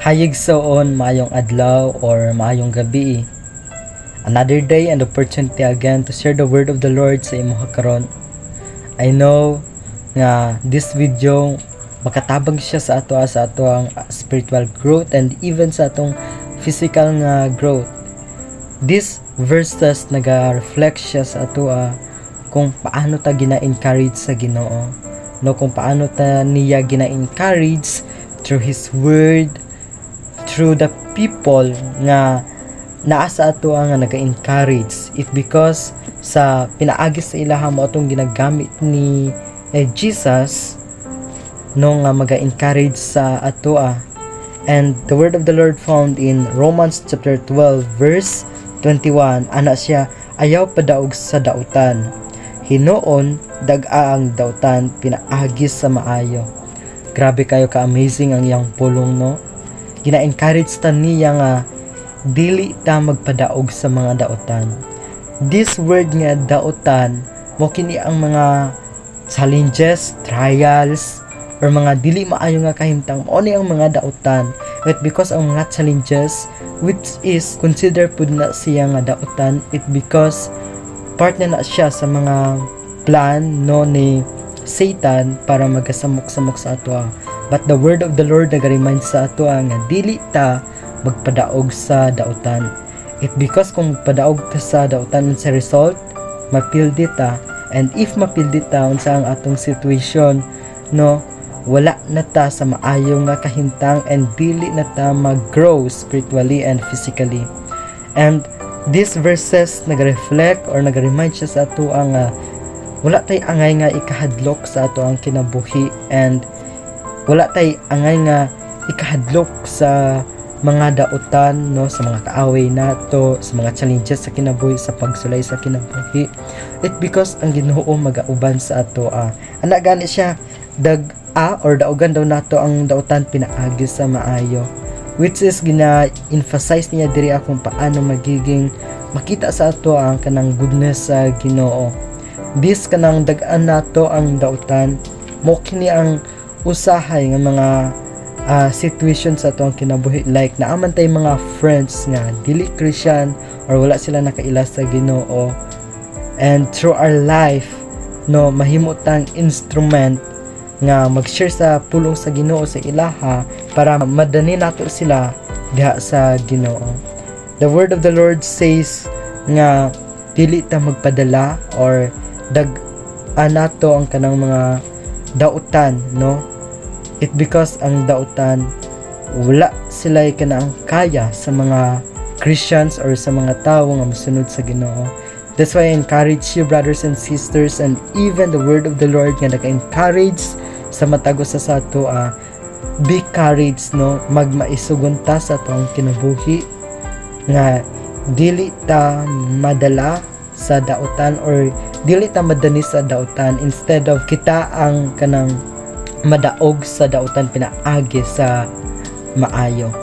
Hayig soon, maayong adlaw or maayong gabi. Another day and opportunity again to share the word of the Lord sa imo karon. I know nga this video makatabang siya sa ato ang spiritual growth and even sa atong physical nga growth. This verses naga-reflect siya sa ato kung paano ta gina-encourage sa Ginoo. No, kung paano ta niya gina-encourage through His word, through the people nga naa sa ato nga naga-encourage. It because sa pinaagi sa ilaha mo atong ginagamit ni Jesus no nga maga-encourage sa ato And the word of the Lord found in Romans chapter 12 verse 21, ana siya, ayaw padaog sa dautan. Hinoon dag-a ang dautan pinaagi sa maayo. Grabe kayo ka-amazing ang iyang pulong, no? Gina-encourage ta niya nga dili ta magpadaog sa mga dautan. This word nga dautan mo kini ang mga challenges, trials, or mga dili maayo nga kahimtang mao ni ang mga dautan. But because ang mga challenges which is consider pud na siya nga dautan, it because part na siya sa mga plan no ni Satan para magasamok-samok sa ato. But the word of the Lord nag-remind sa ato nga dili ta magpadaog sa dautan. It because kung magpadaog ta sa dautan sa result, mapildi ta. And if mapildi ta unsa ang atong situation, no, wala na ta sa maayo nga kahimtang and dili na ta mag-grow spiritually and physically. And these verses nag-reflect or nag-remind siya sa ato nga wala tay angay nga ikahadlok sa ato ang kinabuhi and wala tay angay nga ikahadlok sa mga dautan, no, sa mga kaaway nato, sa mga challenges sa kinabuhi, sa pagsulay sa kinabuhi. It because ang Ginoo magauban sa ato ana gani siya dag-a or daugan daw nato ang dautan pinaagi sa maayo, which is gina-emphasize niya diri kung paano magiging makita sa ato ang kanang goodness sa Ginoo. This kanang dag-an nato ang dautan mo kini ang usahay nga mga situation sa atong kinabuhi, like naaman tay mga friends nga dili Christian or wala sila nakaila sa Ginoo, and through our life no mahimo tang instrument nga mag-share sa pulong sa Ginoo sa ilaha para madani nato sila diha sa Ginoo. The word of the Lord says nga dili ta magpadala or nato ang kanang mga dautan, no. It because ang dautan wala sila kanang kaya sa mga Christians or sa mga tao nga mosunod sa Ginoo. That's why I encourage you, brothers and sisters, and even the word of the Lord nga nag-encourage sa matago sa sato be courage, no, magmaisugon ta sa atong kinabuhi nga dili ta madala sa dautan or dili ta madani sa dautan, instead of kita ang kanang madaog sa dautan pinaagi sa maayo.